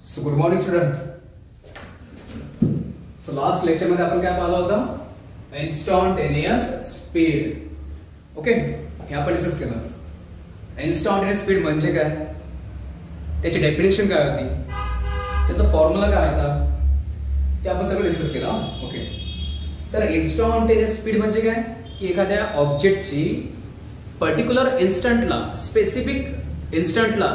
So good morning student. So last lecture मध्ये आपण काय पाहिलं होतं? Instantaneous speed. ओके, हे आपण डिस्कस केलं. इन्स्टंटेनियस स्पीड म्हणजे काय, त्याची डेफिनेशन काय होती, त्याचा फॉर्म्युला काय होता, ते आपण सगळं डिस्कस केलं. ओके, तर इन्स्टंटेनियस स्पीड म्हणजे काय की एखाद्या ऑब्जेक्टची पर्टिक्युलर इन्स्टंटला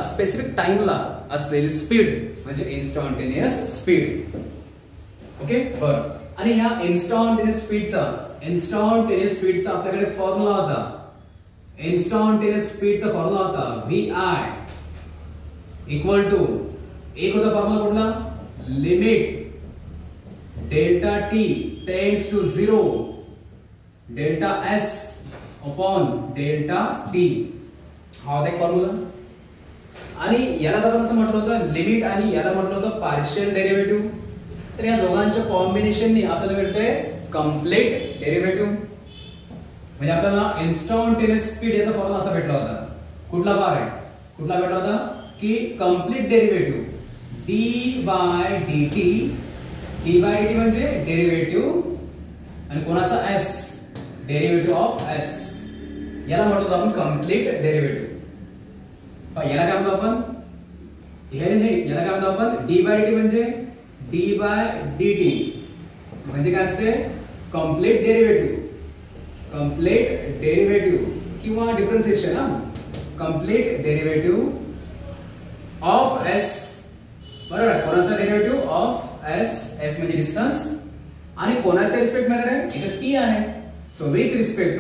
स्पेसिफिक टाइमला असलेली स्पीड म्हणजे इन्स्टंटेनियस स्पीड. ओके, बरं. आणि ह्या इन्स्टंटेनियस स्पीडचा आपल्याकडे फॉर्म्युला होता. इन्स्टंटेनियस स्पीडचा फॉर्म्युला होता vi इक्वल टू, एक होता फॉर्म्युला कुठला, limit delta T tends to 0 delta s upon delta T. हा होता एक फॉर्म्युला. आणि यालाच आपण असं म्हटलं होतं लिमिट, आणि याला म्हटलं होतं पार्शियल डेरिव्हेटिव्ह. तर या दोघांच्या कॉम्बिनेशनने आपल्याला मिळते कंप्लीट डेरिव्हेटिव्ह. म्हणजे आपल्याला इन्स्टंटेनियस स्पीड याचा फॉर्म्युला असा भेटला होता. कुठला बार आहे, कुठला भेटला होता की complete derivative d by dt म्हणजे डेरिव्हेटिव्ह आणि कोणाचा s, डेरिव्हेटिव्ह ऑफ s. याला म्हटलं होतं आपण कंप्लीट डेरिव्हेटिव्ह. याला काय म्हणतो आपण, याला काय म्हणतो आपण, d बाय dt म्हणजे d बाय dt म्हणजे काय असते, कंप्लीट डेरिव्हेटिव्ह किंवा differentiation. Complete derivative of s, बरोबर आहे. कोणाचा डेरिव्हेटिव्ह ऑफ s, s म्हणजे डिस्टन्स, आणि कोणाच्या रिस्पेक्ट मध्ये आहे, इथे t आहे. So with respect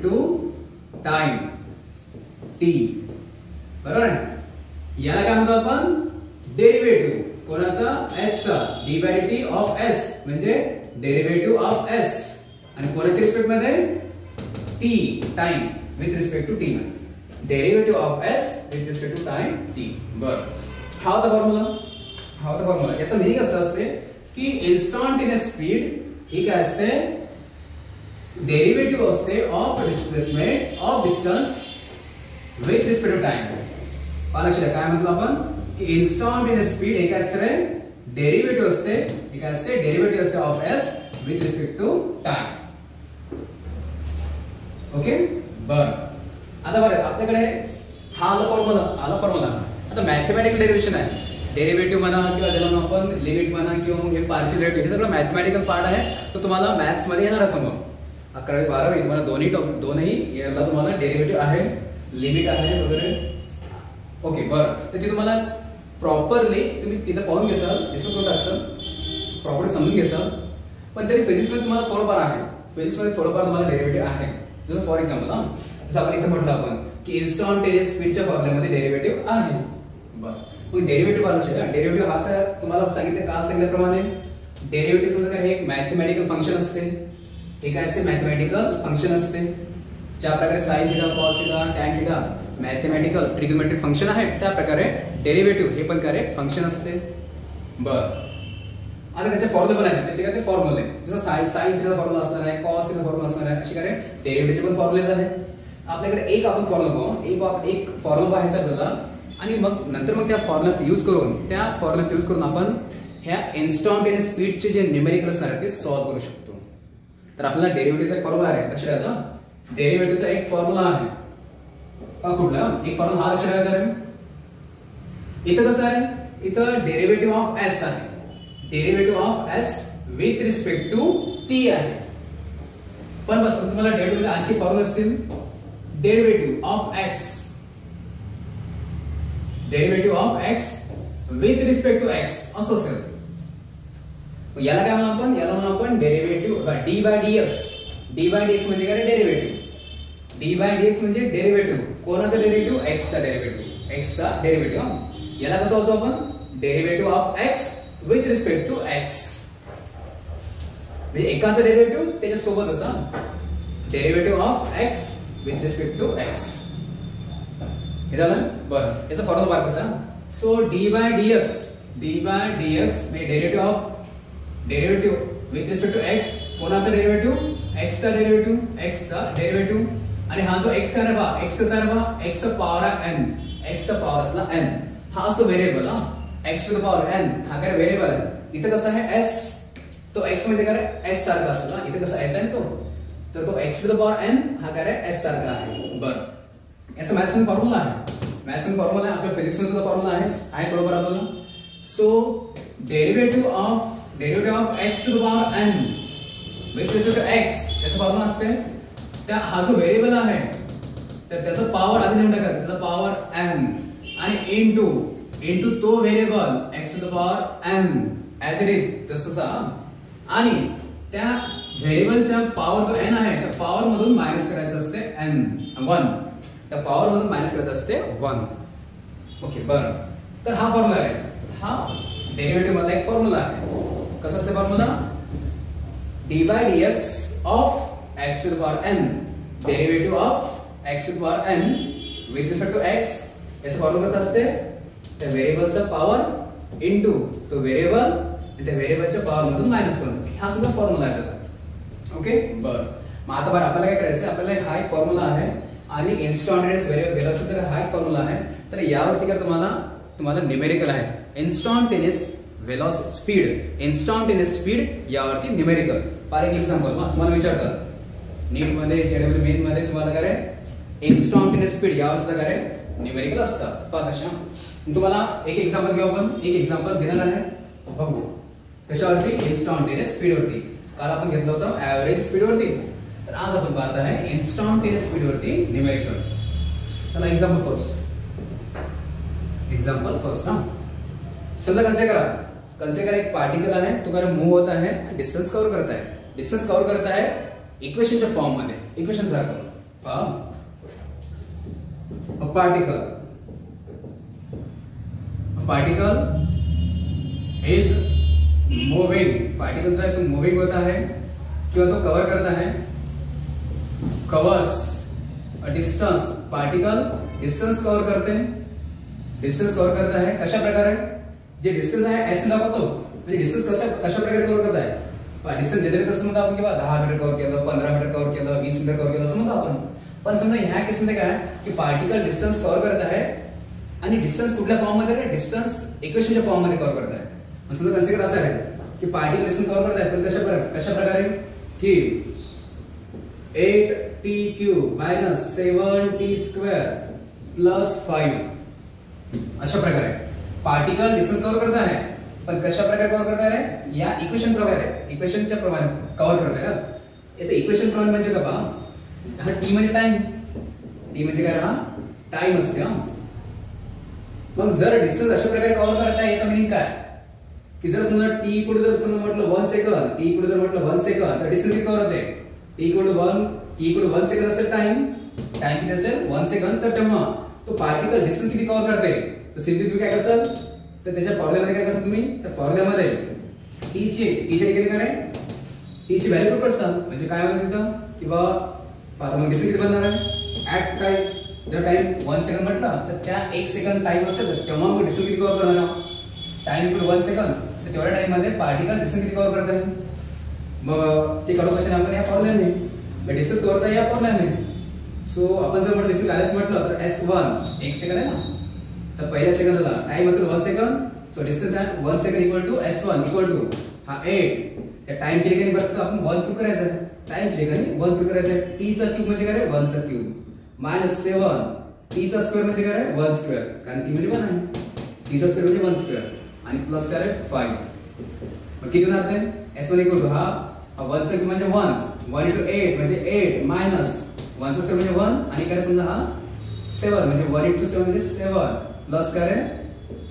to time t, बरोबर आहे. याला काय म्हणतो आपण, डेरिव्हेटिव्ह कोणाचा, h चा, d by dt of s म्हणजे डेरिव्हेटिव्ह ऑफ s, आणि कोणाच्या रिस्पेक्ट मध्ये, t, time with respect to t, derivative of s with respect to time t. बरं, हा होता फॉर्म्युला. याचा मीनिंग असं असते की इन्स्टंटेनियस स्पीड ही काय असते, डेरिव्हेटिव्ह असते of displacement of distance with respect to time. पाहिलं काय म्हटलं आपण की इन्स्टंटेनियस स्पीड हे काय असते, डेरिव्हेटिव्ह असते. हे काय असते, डेरिव्हेटिव्ह असते of s with respect to time. Okay, बरं. आता बरं, आपल्याकडे हा आला फॉर्म्युला. आता मॅथमॅटिकल डेरिव्हेशन आहे. डेरिव्हेटिव्ह म्हणा किंवा ज्याला आपण लिमिट म्हणा किंवा हे पार्शियल डेरिव्हेटिव्ह, हे सगळं मॅथमॅटिकल पार्ट आहे. तो तुम्हाला मॅथ्स मध्ये येणार आहे समोर. 11वी 12वी तुम्हाला दोन्ही याला तुम्हाला डेरिव्हेटिव्ह आहे, लिमिट आहे वगैरे. ओके, बरं. तर ते तुम्हाला प्रॉपरली तुम्ही तिथे पाहून घेसाल, डिस्कस करून टाकसाल, प्रॉपरली समजून घेसाल. पण तरी फिजिक्स मध्ये तुम्हाला थोडंफार आहे, तुम्हाला डेरिव्हेटिव्ह आहे. जसं फॉर एक्झाम्पल, जसं आपण इथे म्हटलं आपण की इन्स्टंटेनियस स्पीडच्या फॉर्म्युल्यामध्ये डेरिव्हेटिव्ह आहे. बरं, मग डेरिव्हेटिव्ह पाहिजे. डेरिव्हेटिव्ह हा तर तुम्हाला काल सांगितल्याप्रमाणे डेरिव्हेटिव्ह सुद्धा काय, हे एक मॅथमॅटिकल फंक्शन असते. हे काय असते, मॅथमॅटिकल फंक्शन असते. ज्या प्रकारे sine theta, cos theta, tan theta mathematical trigonometric function आहे, त्या प्रकारे डेरिव्हेटिव्ह हे पण काय फंक्शन असते. बरं, आता त्याचे फॉर्म्युले पण आहेत. त्याचे काय ते फॉर्म्युले, जसं साइन थिटा फॉर्म्युला असणार आहे, कॉस थिटा फॉर्म्युला असणार आहे, अशी काय डेरिव्हेटिव्हचे पण फॉर्म्युलेज आहेत. आपल्याकडे एक आपण फॉर्म्युला पाहू, एक फॉर्म्युला पाहायचा आपल्याला, आणि मग नंतर त्या फॉर्म्युलाचा यूज करून आपण ह्या इन्स्टंटेनियस स्पीडचे जे न्यूमेरिकल असणार आहे ते सॉल्व्ह करू शकतो. तर आपल्याला डेरिव्हेटिव्हचा एक फॉर्म्युला आहे, लक्षात ठेवायचा. डेरिव्हेटिव्हचा एक फॉर्म्युला आहे. कुठला एक फॉर्म्युला, हा लक्षात ठेवायचा आहे. इथं कसं आहे, इथं डेरिव्हेटिव्ह ऑफ s आहे. Derivative of s with respect to t आहे. पण बस तुम्हाला डेरिव्हेटिव्ह आणखी फॉर्म्युला असतील. Derivative of x with respect to x असं असेल. याला काय म्हणू आपण, डेरिव्हेटिव्ह d बाय dx म्हणजे काय, डेरिव्हेटिव्ह. d बाय dx म्हणजे डेरिव्हेटिव्ह कोणाचा, डेरिव्हेटिव्ह x चा डेरिव्हेटिव्ह. याला कसं होतं आपण, derivative of x with respect to x, म्हणजे एकाचा डेरिव्हेटिव्ह त्याच्या सोबत असा, derivative of x with respect to x. हे झालं. बरं, याचा फॉर्म्युला बार कसा, सो d बाय dx म्हणजे derivative with respect to x, कोणाचा डेरिव्हेटिव्ह, x चा डेरिव्हेटिव्ह. आणि हा जो x काय आहे, x कसा आहे, x चा पॉवर आहे n, x चा पॉवर असला n. हा असतो variable x to the power n, हा काय व्हेरिएबल आहे. इथं कसं आहे s, तो x म्हणजे काय s सारखा असतो ना, इथं कसं s आहे तो, तर तो x to the power n हा काय s सारखा आहे. बरं, याचा मॅथ्स फॉर्म्युला आहे, मॅथ्स फॉर्म्युला आहे, आपल्या फिजिक्स मध्ये सुद्धा फॉर्म्युला आहे थोडं बरं आपल्याला. So derivative of x to the power n with respect to x, याचा फॉर्म्युला असते त्या हा जो व्हेरिएबल आहे तर त्याचा पॉवर आधी नेऊन टाकायचं, त्याचा पॉवर n आणि इनटू तो variable x to the power n as it is तसंच, आणि त्या व्हेरिएबलच्या पॉवर जो n आहे त्या पॉवर मधून मायनस करायचं असते n 1, त्या पॉवर मधून मायनस करायचं असते 1. ओके, बरं, तर हा फॉर्म्युला आहे, हा डेरिव्हेटिव्ह मधला एक फॉर्म्युला आहे. कसं असते formula, dy dx of x to the power n, derivative of x to the power n with respect to x, याचं फॉर्म्युला कसं असते, त्या व्हेरिएबलचा पॉवर इनटू तो व्हेरिएबल आणि त्या व्हेरिएबलच्या पॉवर मधून -1, हा सुद्धा फॉर्म्युला आहे त्याचा. ओके, बरं, मग आता बरं आपल्याला काय करायचं, आपल्याला हा एक फॉर्म्युला आहे आणि इन्स्टंटेनियस व्हेलॉसिटीचा हा एक फॉर्म्युला आहे. तर यावरती काय तुम्हाला न्यूमेरिकल आहे, instantaneous velocity speed, instantaneous speed यावरती न्यूमेरिकल. फॉर एक्झाम्पल तुम्हाला विचारतात नीट मध्ये, जेडब्ल्यू मेन मध्ये तुम्हाला काय इन्स्टंटेनियस स्पीड यावर सुद्धा काय न्यूमेरिकल असतं. पहा कशा, तुम्हाला एक एक्झाम्पल घेऊ, आपण एक एक्झाम्पल देणार आहे, बघू कशावरती, इन्स्टंटेनियस स्पीड वरती. काल आपण घेतलं होतं ऍव्हरेज स्पीड वरती, तर आज आपण पाहत आहे इन्स्टंटेनियस स्पीड वरती न्यूमेरिकल. चला एक्झाम्पल फर्स्ट ना, समजा कंसिडर करा एक पार्टिकल आहे, तो काय मूव्ह होत आहे, डिस्टन्स कव्हर करत आहे इक्वेशनच्या फॉर्म मध्ये. इक्वेशन सारखं पहा, a particle is moving, particle जो आहे तो मूविंग होता है किंवा तो कव्हर करत आहे, covers a distance, particle distance cover करते, डिस्टन्स कव्हर करत आहे. कशा प्रकारे, जे डिस्टन्स आहे एस दाखवतो आणि डिस्टन्स कशा प्रकारे कव्हर करत आहे. डिस्टन्स जनरेट कसं म्हणतो आपण, किंवा 10 मीटर कव्हर केलं, 15 मीटर कव्हर केलं, 20 मीटर कव्हर केलं असं म्हणतो आपण. पण समजा ह्या केसमध्ये काय की पार्टिकल डिस्टन्स कव्हर करत आहे आणि डिस्टन्स कुठल्या फॉर्म मध्ये, डिस्टन्स इक्वेशनच्या फॉर्म मध्ये कव्हर करत आहे. समजा कन्सिडर असं आहे की पार्टिकल डिस्टन्स कव्हर करत आहे, पण कशा प्रकारे की 8t क्यूब - 7t स्क्वेअर + 5, अशा प्रकारे पार्टिकल डिस्टन्स कव्हर करत आहे. पण कशा प्रकारे कव्हर करत आहे, या इक्वेशन प्रकारे, इक्वेशनच्या प्रमाणे कव्हर करत आहे. इथे इक्वेशन प्रमाणे म्हणजे का पहा, हा टी म्हणजे टाइम, टी म्हणजे काय, हा टाइम असते. मग जर डिस्टन्स अशा प्रकारे कव्हर करत आहे, याचा मीनिंग काय की जर समजा टी इक्वल जर समजा म्हटलं 1 सेकंद, टी इक्वल जर म्हटलं 1 सेकंद, तर डिस्टन्स किती कव्हर होते, टी इक्वल टू 1 सेकंद असेल, टाइम किती असेल 1 सेकंद, तर तेव्हा तो पार्टिकल डिस्टन्स किती कव्हर करते. तर सिम्पली तुम्ही काय करसाल, तर त्याच्या फॉर्म्युल्यामध्ये काय करसाल तुम्ही, त्या फॉर्म्युल्यामध्ये टी चे किती काय, टी ची व्हॅल्यू पुट करसाल. म्हणजे काय होईल तिथं की बा आता मग डिस्टन्स किती बनणार आहे, ऍट टाइम, जर टाइम 1 सेकंद म्हटलं तर त्या 1 सेकंद टाइम असेल तेव्हा मग डिस्टन्स किती कव्हर करणार, टाइम इक्वल 1 सेकंद, तर तेवढ्या टाइम मध्ये पार्टिकल डिस्टन्स किती कव्हर करत आहे. मग ते कॅल्क्युलेशन आपण या फॉर्म्युल्याने, डिस्टन्स कव्हर करता या फॉर्म्युल्याने. सो आपण जर डिस्टन्स काढायचं म्हटलं तर S1 1 सेकंद आहे ना, तर पहिल्या सेकंदाला टाइम असेल 1 सेकंद, सो डिस्टन्स आहे 1 second equal to S1 equal to हा 8, त्या टाइमच्या ठिकाणी फक्त आपण 1 पुट करायचं आहे, टाइमच्या ठिकाणी 1 पुट करायचं आहे. टी चा क्यूब म्हणजे काय, 1 चा क्यूब -7, टी चा स्क्वेअर म्हणजे काय, 1 स्क्वेअर, कारण टी म्हणजे 1 आहे, टी चा स्क्वेअर म्हणजे 1 स्क्वेअर आणि प्लस काय 5. मग किती होणार ते, S1 इक्वल टू हा 1 चा क्यूब म्हणजे 1 into 8 म्हणजे 8 मायनस 1 चा स्क्वेअर म्हणजे 1 आणि काय समजा हा 7 म्हणजे 1 into 7 म्हणजे 7 प्लस काय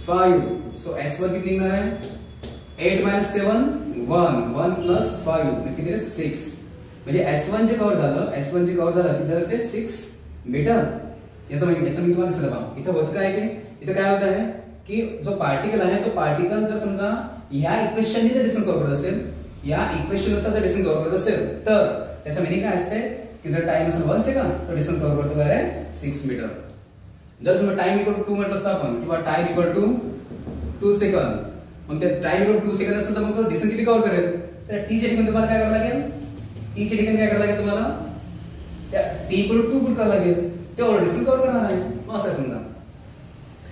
5. सो S1 किती निघणार आहे, 8 - 7 1 प्लस 5 म्हणजे किती 6. म्हणजे S1 जे कव्हर झालं की जर ते 6 मीटर. याचा म्हणजे तुम्हाला दिसलं बघा इथं होत काय की इथं काय होत आहे की जो पार्टिकल आहे तो पार्टिकल जर समजा या इक्वेशनने जर डिस्टन्स कव्हर करत असेल, या इक्वेशननुसार जर डिस्टन्स कव्हर करत असेल, तर त्याचा मीनिंग काय असते की जर टाइम असेल 1 सेकंद तर डिस्टन्स कव्हर करतो काय 6 मीटर. जर समजा टाइम इक्वल टू 2 म्हटलं असतं आपण, किंवा टाइम इक्वल टू 2 सेकंद, मग ते टाइम इक्वल टू 2 सेकंद असेल तर मग तो डिस्टन्स किती कव्हर करेल. तर टी च्या ठिकाणी तुम्हाला काय करावं लागेल, टी च्या ठिकाणी काय करावं लागेल तुम्हाला, त्या टी इक्वल टू पुट करावं लागेल, तेवढं डिस्टन्स कव्हर करणार आहे. मग असं समजा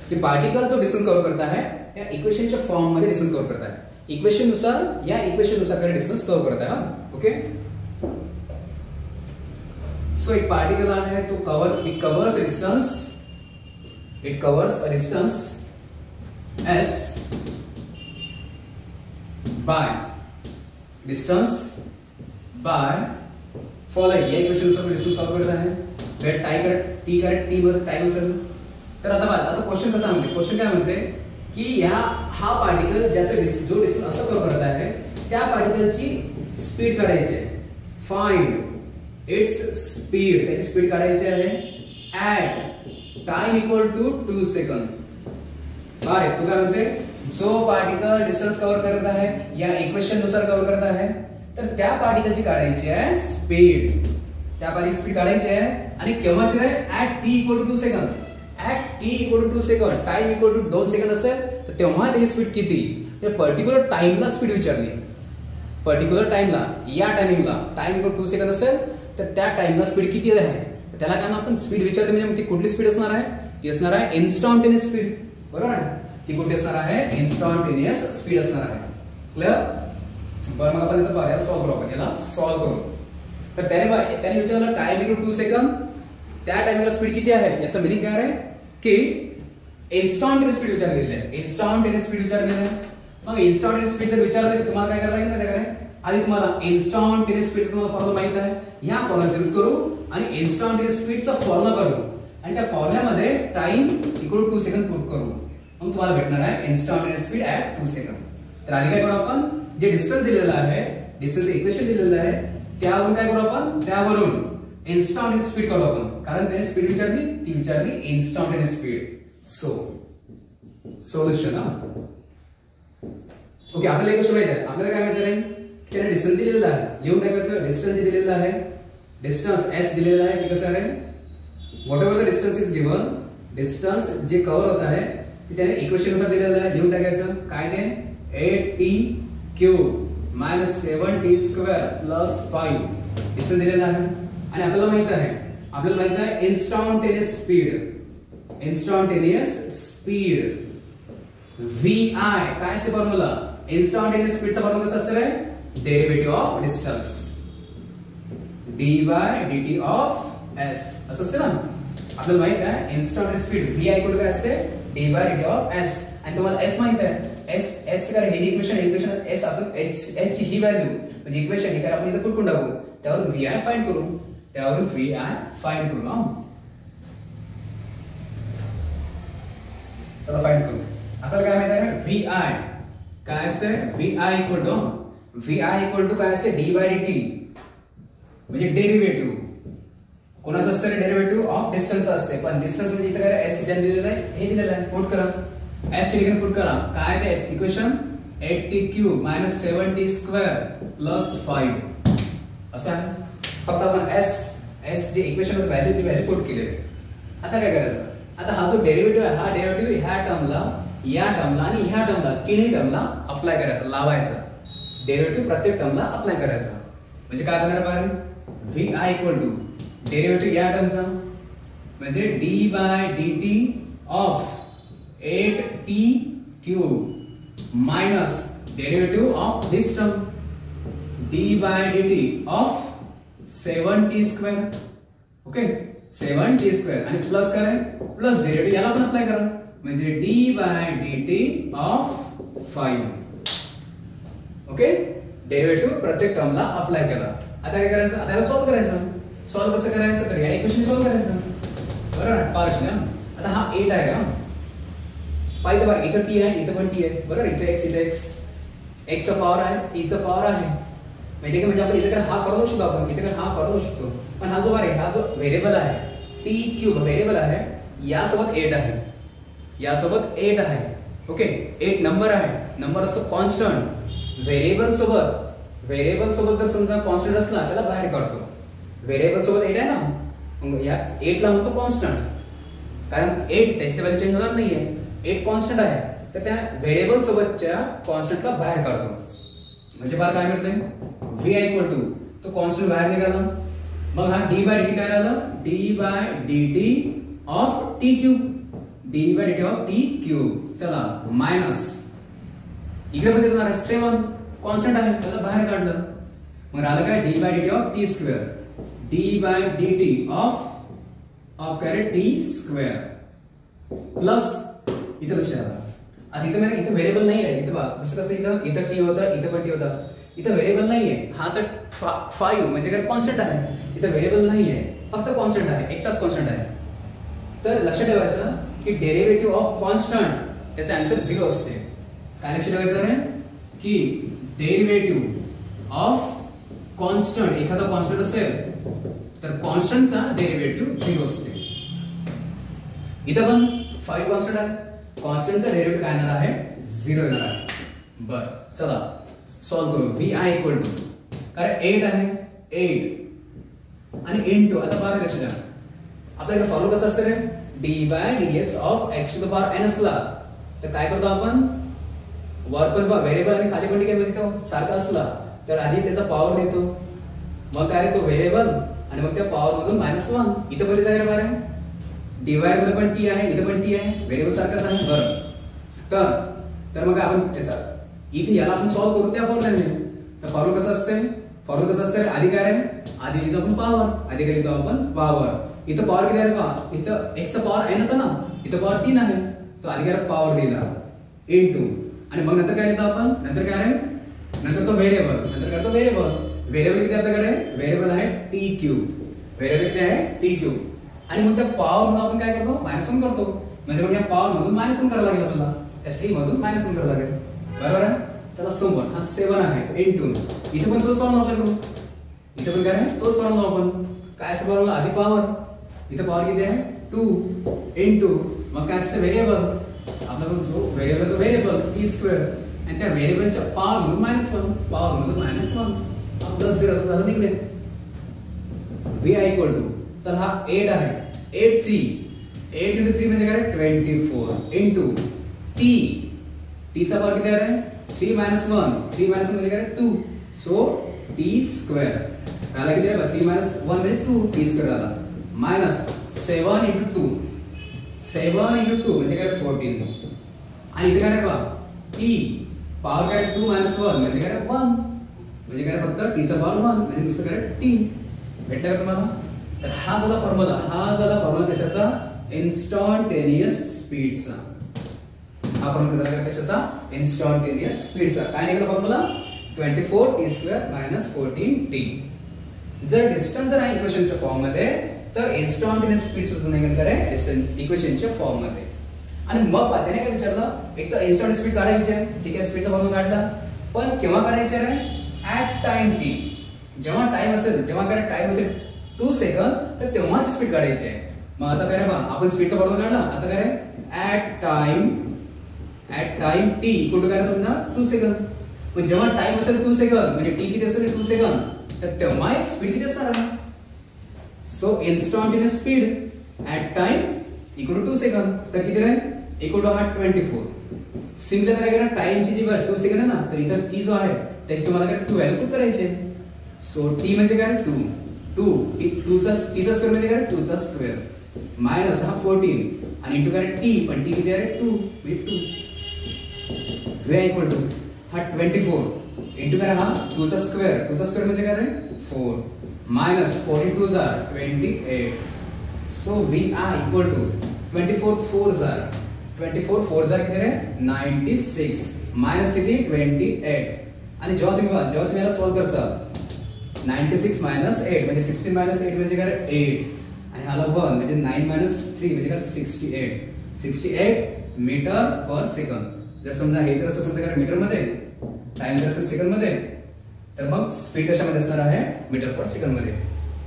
की पार्टिकल जो डिस्टन्स कव्हर करता है या इक्वेशनच्या फॉर्म मध्ये डिस्टन्स कव्हर करता है, इक्वेशन नुसार या इक्वेशन नुसार डिस्टन्स कव्हर करता है. ओके, सो एक पार्टिकल आहे तो it covers a distance s by following. या इक्वेशन नुसार डिस्टन्स कव्हर करता है. टी टाइम असेल तर आता क्वेश्चन कसा म्हणते, क्वेश्चन काय म्हणते की हा पार्टिकल ज्याचा जो डिस्टन्स असं कव्हर करत आहे त्या पार्टिकलची स्पीड काढायची आहे. फाइंड इट्स स्पीड, त्याची स्पीड काढायची आहे ऍट टाइम इक्वल टू 2 सेकंद. अरे तू काय म्हणते, जो पार्टिकल डिस्टन्स कव्हर करत आहे या इक्वेशन नुसार कव्हर करत आहे तर त्या पार्टिकलची काढायची आहे स्पीड. त्या पार्टिकलची स्पीड काढायची आहे आणि केव्हाची आहे, ऍट t इक्वल टू 2 सेकंद. ऍट t इक्वल टू 2 सेकंद, टाइम इक्वल टू 2 सेकंद असेल तर तेव्हा त्याची स्पीड किती, त्या पर्टिक्युलर टाइमला स्पीड विचारली. पर्टिक्युलर टाइमला, या टाइमिंगला टाइम इक्वल 2 सेकंद असेल तर त्या टाइमला स्पीड किती आहे, त्याला काय आपण स्पीड विचारते. म्हणजे ती कुठली स्पीड असणार आहे, ती असणार आहे इन्स्टंटेनियस स्पीड. बरोबर आहे, ती कुठली असणार आहे, इन्स्टंटेनियस स्पीड असणार आहे. क्लियर. बरं, मग आपण इथं पाहूया, सॉल्व्ह करू. आपण याला सॉल्व्ह करू. तर त्याने विचारलं टाइम इक्वल 2 सेकंद, त्या टाइमला स्पीड किती आहे, याचा मीनिंग काय आहे की इन्स्टंटेनियस स्पीड विचारलेली आहे. इन्स्टंटेनियस स्पीड विचारलेली आहे. मग इन्स्टंटेनियस स्पीड जर विचारलं तर तुम्हाला काय करायला लागेल माहिती आहे, आधी तुम्हाला इन्स्टंटेनियस स्पीडचा तुम्हाला फॉर्म्युला माहित आहे. ह्या फॉर्म्युला यूज करू आणि इन्स्टंटेनियस स्पीडचा फॉर्म्युला काढू आणि त्या फॉर्म्युल्यामध्ये टाइम इक्वल 2 सेकंद पुट करू. मग तुम्हाला भेटणार आहे इन्स्टंटेनियस स्पीड ऍट 2 सेकंद. तर आधी काय करू आपण, जे डिस्टन्स दिलेलं आहे, डिस्टन्स इक्वेशन दिलेलं आहे त्यावरून काय करू आपण, त्यावरून इन्स्टंटेनियस स्पीड काढू आपण. कारण त्याने स्पीड विचारली, ती विचारली instantaneous speed. So solution. Okay, आपल्याला एक गोष्ट माहिती आहे, आपल्याला काय माहिती आहे, त्याने डिस्टन्स दिलेला आहे. लिहून टाकायचं, डिस्टन्स दिलेला आहे, डिस्टन्स s दिलेला आहे. ठीक आहे, whatever the distance is given, distance जे कव्हर होत आहे ते त्याने इक्वेशन नुसार दिलेलं आहे. लिहून टाकायचं काय ते, 8t³ - 7t² + 5 डिस्टन्स दिलेला आहे. आणि आपल्याला माहित आहे इन्स्टंटेनियस स्पीड vi. काय असे फॉर्म्युला, इन्स्टंटेनियस स्पीडचा फॉर्म्युला कसा असतो, derivative of distance dy/dt of s असं असते ना. आपल्याला माहित आहे इन्स्टंटेनियस स्पीड vi इक्वल काय असते, dy/dt ऑफ s. आणि तुम्हाला s माहित आहे, s काय हे इक्वेशन s आपण h ची ही व्हॅल्यू म्हणजे इक्वेशन हे काय आपण इथे पुट करून टाकू, त्यावरून vi फाइंड करू. चला फाइंड करू. आपल्याला काय माहित आहे, vi काय असते, vi इक्वल टू काय असते, dy/dt म्हणजे डेरिव्हेटिव्ह कोणाचं असतं, डेरिव्हेटिव्ह ऑफ डिस्टन्स असते. पण डिस्टन्स म्हणजे इथे काय s किती दिलेला आहे, हे दिलेलं आहे. पुट करा, s ची ठिकाणी पुट करा. काय ते इक्वेशन 8t³ - 7t² + 5 असं आहे. फक्त आपण s जे इक्वेशन मध्ये व्हॅल्यू ती व्हॅल्यू पुट केली. आता काय करायचं, आता हा जो डेरिव्हेटिव्ह आहे, हा डेरिव्हेटिव्ह ह्या टर्मला, या टर्मला आणि ह्या टर्मला, तिन्ही टर्मला अप्लाय करायचा, लावायचा. डेरिव्हेटिव्ह प्रत्येक टर्मला अप्लाय करायचा. म्हणजे काय करणार पाहिजे, vi इक्वल टू डेरिव्हेटिव्ह या टर्मचा म्हणजे dy/dt of 8t³ minus derivative of this term dy/dt of 7t². Okay, 7t² आणि प्लस काय, प्लस डेरिव्हेटिव्ह याला पण अप्लाय करा म्हणजे dy/dt ऑफ 5. ओके, डेरिव्हेटिव्ह प्रत्येक टर्मला अप्लाय केला. आता काय करायचं, आता याला सॉल्व्ह करायचं. सॉल्व्ह कसं करायचं, तर या इक्वेशन सॉल्व्ह करायचं. बरोबर, पार्शियल. आता हा 8 आहे का, पाहिजे बरं, इथं t आहे, इथं पण t आहे. बरोबर, इथे x, इथे x चा पॉवर आहे, t चा पॉवर आहे. म्हणजे आपण इथे हा फॉर्म्युला शकतो, आपण इथे हा फॉर्म्युला शकतो. पण हा जो आहे, हा जो व्हेरिएबल आहे t³ व्हेरिएबल आहे, यासोबत 8 आहे, यासोबत 8 आहे. ओके, 8 नंबर आहे, नंबर असं कॉन्स्टंट. व्हेरिएबल सोबत जर समजा कॉन्स्टंट असला त्याला बाहेर काढतो. व्हेरिएबल सोबत 8 आहे ना, मग या 8 ला म्हणतो कॉन्स्टंट, कारण 8 त्याची व्हॅल्यू चेंज होणार नाहीये. 8 कॉन्स्टंट आहे, तर त्या व्हेरिएबल सोबतच्या कॉन्स्टंटला बाहेर काढतो. म्हणजे बार काय मिळतंय, vi इक्वल टू तो कॉन्स्टंट बाहेर निघाला. मग हा dy/dt काय राहिलं, dy/dt of t³ dy/dt of T cube. चला मायनस इकडे पण येणार आहे 7 कॉन्स्टंट आहे त्याला बाहेर काढलं मग राहिलं काय dy/dt of T square. dy/dt of काय टी स्क्वेअर प्लस इथं लक्ष द्या. आता इथं व्हेरिएबल नाही आहे. इथं बघा जसं कसं इथं टी होता इथं पण टी होता. इथं व्हेरिएबल नाही आहे. हा तर 5 म्हणजे काय कॉन्स्टंट आहे. इथं व्हेरिएबल नाही आहे फक्त कॉन्स्टंट आहे एकटाच कॉन्स्टंट आहे. तर लक्ष ठेवायचं की डेरिव्हेटिव्ह ऑफ कॉन्स्टंट त्याचा आन्सर 0 असते. काय लक्ष ठेवायचं आहे की डेरिव्हेटिव्ह ऑफ कॉन्स्टंट एखादा कॉन्स्टंट असेल तर कॉन्स्टंटचा डेरिव्हेटिव्ह 0 असते. इथं पण 5 कॉन्स्टंट आहे कॉन्स्टंटचा डेरिव्हेटिव्ह काय येणार आहे 0 येणार आहे. बरं चला सॉल्व करू. vi इक्वल टू कारण 8 आहे 8 आणि इनटू आता बारा लक्ष द्या आपल्याकडे फॉलो कसं असतं रे dy/dx of x to the power n असला तर काय करतो आपण वर पण व्हेरिएबल आणि खाली पण काय म्हणजे तो सारखा असला तर आधी त्याचा पॉवर देतो मग काय तो व्हेरिएबल आणि मग त्या पॉवर मधून -1 इथं मध्ये जायला बारा डिवाइड मध्ये पण टी आहे इथं पण टी आहे व्हेरिएबल सारखाच आहे. बरं तर मग आपण त्याचा इथे याला आपण सॉल्व करू त्या फॉर्म्युल्याने. तर फॉर्म्युला कसं असते आधी काय आहे आधी लिहितो आपण पॉवर आधी काय लिहितो आपण पॉवर. इथं पॉवर किती आहे पहा इथं x चा पॉवर n होता ना इथं पॉवर 3 आहे तो आधी काय पॉवर दिला इनटू आणि मग नंतर काय लिहितो आपण नंतर काय आहे नंतर तो व्हेरिएबल किती आपल्याकडे व्हेरिएबल आहे टी क्यूब व्हेरिएबल किती आहे टी क्यूब आणि मग त्या पॉवर मधून आपण काय करतो -1 करतो म्हणजे मग या पॉवर मधून -1 करायला लागेल आपल्याला त्या 3 मधून -1 करायला लागेल. बरोबर आहे. चला समोर हा 7 आहे इनटू इथे पण तोच फॉर्म्युला अप्लाय करू. इथे पण काय आहे तोच फॉर्म्युला आपण काय असतं फॉर्म्युला आधी पॉवर इथे पॉवर किती आहे 2 इनटू मग काय असतं व्हेरिएबल आपला जो व्हेरिएबल टी स्क्वेअर आणि त्या व्हेरिएबलच्या पॉवर मधून -1 प्लस 0 झालं निघले. vi इक्वल टू चला हा 8 आहे 8 into 3 म्हणजे काय 24 इनटू टी चा पॉवर किती आहे 3 - 1 म्हणजे काय 2 सो टी स्क्वेअर राहिला किती आहे 3 - 1 म्हणजे 2 टी स्क्वेअर आला मायनस 7 into 2 म्हणजे काय 14 आणि इथे काय बघा टी पॉवर काय 2 - 1 म्हणजे काय 1 म्हणजे काय फक्त टी चा पॉवर 1 म्हणजे दुसरं काय टी भेटला का तुम्हाला. तर हा झाला फॉर्म्युला कशाचा इन्स्टंटेनियस स्पीडचा. हा फॉर्म्युला झाला कशाचा इन्स्टंटेनियस स्पीडचा. काय निघाला फॉर्म्युला 24t² - 14t. जर डिस्टन्स जर आहे इक्वेशनच्या फॉर्म मध्ये तर इन्स्टंटेनियस स्पीड सुद्धा निघेल करे इक्वेशनच्या फॉर्म मध्ये. आणि मग त्याने काय विचारलं एक तर इन्स्टंटेनियस स्पीड काढायची आहे ठीक आहे स्पीडचा फॉर्म्युला काढला पण केव्हा काढायची आहे ऍट टाइम टी जेव्हा टाइम असेल 2 सेकंद तर तेव्हाच स्पीड काढायची आहे. मग आता काय बघा आपण स्पीडचा फॉर्म्युला काढला आता काय at time T equal to काय समजा 2 सेकंद. पण जेव्हा टाइम असेल 2 सेकंद म्हणजे टी किती असेल 2 सेकंद तर तेव्हा स्पीड किती असणार आहे. So instantaneous speed at time equal to 2 सेकंद तर किती आहे इक्वल टू हा 24. सिम्पली आता काय टाइमची जी व्हॅल्यू 2 सेकंद आहे ना तर इथं टी जो आहे त्याची तुम्हाला काय 2 व्हॅल्यू पुट करायची आहे. सो टी म्हणजे काय 2 चा स्क्वेअर म्हणजे काय 2 चा स्क्वेअर मायनस हा 14 आणि इंटू काय टी पण टी किती आहे 2 म्हणजे 2 वे इक्वल टू हा 24 इंटू काय हा 2 चा स्क्वेअर म्हणजे काय 4 मायनस 42 जार 28. So we are equal to 24 4 जार किती आहे 96 मायनस किती 28. आणि जेव्हा तुम्ही याला सॉल्व करसाल 96 मायनस 8 म्हणजे 16 मायनस 8 म्हणजे काय 8 आणि हाला 1 म्हणजे 9 मायनस 3 म्हणजे काय 68 मीटर पर सेकंद. जर समजा हे जर असं समजा काय मीटर मध्ये टाइम जर असेल सेकंद मध्ये तर मग स्पीड कशामध्ये असणार आहे मीटर पर सेकंद मध्ये.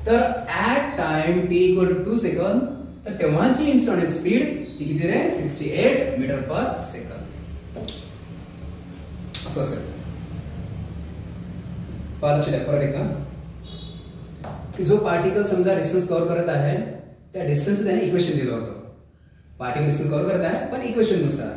तर at time T equal to 2 सेकंद तर तेव्हाची इन्स्टंटेनियस स्पीड ती किती रे 68 मीटर पर सेकंद असं असेल. लक्ष द्या परत एकदा की जो पार्टिकल समजा डिस्टन्स कव्हर करत आहे त्या डिस्टन्स त्याने इक्वेशन दिलं होतं. पार्टिकल डिस्टन्स कव्हर करत आहे पण इक्वेशन नुसार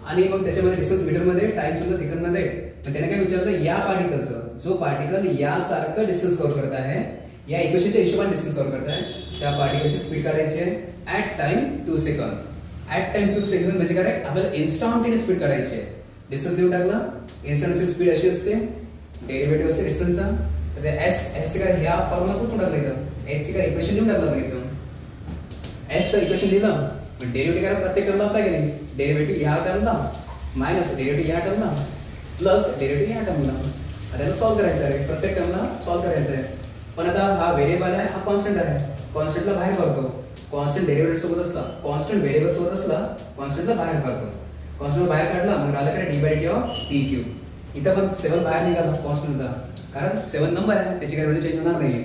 आणि मग त्याच्यामध्ये डिस्टन्स मीटर मध्ये टाइम सुद्धा सेकंद मध्ये. तर त्याने काय विचारलं या पार्टिकलचं जो पार्टिकल यासारखं डिस्टन्स कव्हर करत आहे या इक्वेशनच्या हिशोबाने डिस्टन्स कव्हर करत आहे त्या पार्टिकलची स्पीड काढायची आहे ऍट टाइम 2 सेकंद. ऍट टाइम 2 सेकंड म्हणजे काय आपल्याला इन्स्टंटेनियस स्पीड काढायची आहे. डिस्टन्स लिहून टाकला. इन्स्टंटेनियस स्पीड अशी असते, डेरिव्हेटिव्ह असते डिस्टन्सचा. तर एस चे काय ह्या फॉर्म्युला कुठून टाकलं इथं, एच चे काय इक्वेशन लिहून टाकलं आपण इथं. एस चं इक्वेशन लिहिलं, पण डेरिव्हेटिव्ह काय प्रत्येक टर्मला अप्लाय केली. डेरिव्हेटिव्ह ह्या टर्मला मायनस डेरिव्हेटिव्ह ह्या टर्मला प्लस डेरिव्हेटिव्ह ह्या टर्मला. आता त्याला सॉल्व्ह करायचं आहे, प्रत्येक टर्मला सॉल्व्ह करायचं आहे. पण आता हा व्हेरिएबल आहे, हा कॉन्स्टंट आहे. कॉन्स्टंटला बाहेर करतो. कॉन्स्टंट डेरिव्हेटिव्ह सोबत असला, कॉन्स्टंट व्हेरिएबल सोबत असला, कॉन्स्टंटला बाहेर करतो. कॉन्स्टंट बाहेर काढला मग राहिला काय डी/dt ऑफ टी क्यू. इथं पण 7 बाहेर निघाला कॉन्स्टंटचा, कारण 7 नंबर आहे, त्याची काही व्हॅल्यू चेंज होणार नाहीये.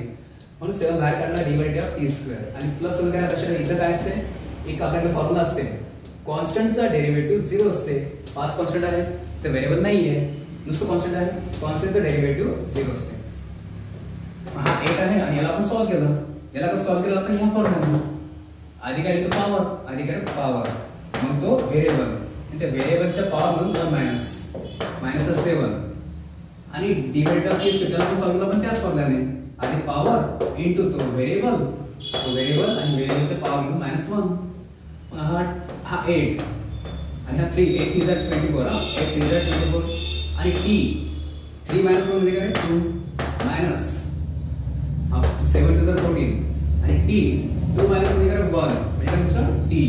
म्हणून 7 बाहेर काढला डी/dt ऑफ टी स्क्वेअर. आणि प्लस काय लक्षात इथं काय असते, एक आपल्याकडे फॉर्म्युला असते. कॉन्स्टंटचा डेरिव्हेटिव्ह 0 असते. 5 कॉन्स्टंट आहे, तर व्हेरिएबल नाहीये, नुसतं कॉन्स्टंट आहे. कॉन्स्टंटचा डेरिव्हेटिव्ह 0 असते. हा 8 आहे आणि याला आपण सॉल्व्ह केलं. याला कसं सॉल्व्ह केलं आपण, ह्या फॉर्म्युला आधी काय लिहितो पॉवर, आधी काय पॉवर, मग तो व्हेरिएबल, आणि त्या व्हेरिएबलच्या पॉवर म्हणून 1 मायनस 7 आणि डिवाइड ऑफ केस त्याला पण सॉल्व्ह केलं पण त्याच फॉर्म्युलाने. आधी पॉवर इनटू तो व्हेरिएबल आणि व्हेरिएबलच्या पॉवर म्हणून -1. हा 8 आणि हा 3, 8 3 24, 8 3 24 आणि t 3 - 1 म्हणजे काय 2 मायनस 7 2 14 आणि t 2 - 1 म्हणजे काय 1 म्हणजे काय नुसतं t.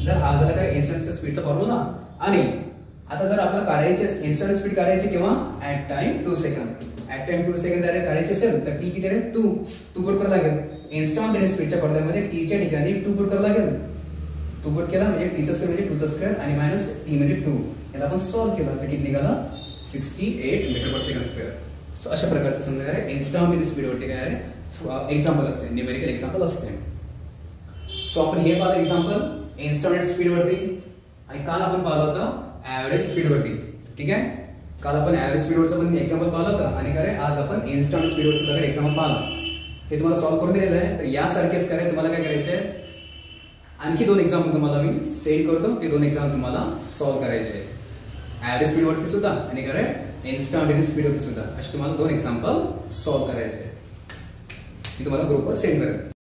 जर हा झाला काय इन्स्टंट स्पीडचा फॉर्म्युला. आणि आता जर आपल्याला काढायचे इन्स्टंट स्पीड काढायची किंवा ऍट टाइम 2 सेकंद, ऍट टाइम 2 सेकंद जर काढायचे असेल तर t किती आहे 2 पुट करावं लागेल. इन्स्टंटेनियस स्पीडच्या फॉर्म्युल्यामध्ये t च्या ठिकाणी 2 पुट करावं लागेल. 2 पुट केला म्हणजे t चा स्क्वेअर म्हणजे 2 चा स्क्वेअर आणि मायनस t म्हणजे 2. याला आपण सॉल्व्ह केलं तर किती निघाला 68 मीटर पर सेकंड स्क्वेअर. सो अशा प्रकारचं समजा काय इन्स्टंटेनियस स्पीड वरती काय आहे एक्झाम्पल असते, न्यूमेरिकल एक्झाम्पल असते. सो आपण हे पाहिलं एक्झाम्पल इन्स्टंटेनियस स्पीड वरती. आणि काल आपण पाहिलं होतं ऍव्हरेज स्पीड वरती. ठीक आहे, काल आपण ऍव्हरेज स्पीड वरचं पण एक्झाम्पल पाहिलं होतं आणि काय आज आपण इन्स्टंट स्पीड वरचं सुद्धा एक्झाम्पल पाहिलं. हे तुम्हाला सॉल्व्ह करून दिलेलं आहे. तर यासारखेच काय तुम्हाला काय करायचे, आणखी 2 एक्झाम्पल तुम्हाला मी सेंड करतो. ते 2 एक्झाम्पल तुम्हाला सॉल्व्ह करायचे ऍव्हरेज स्पीड वरती सुद्धा आणि काय इन्स्टंटेनियस स्पीड वरती सुद्धा. असे तुम्हाला 2 एक्झाम्पल सॉल्व्ह करायचे. मी तुम्हाला ग्रुपवर सेंड करेन.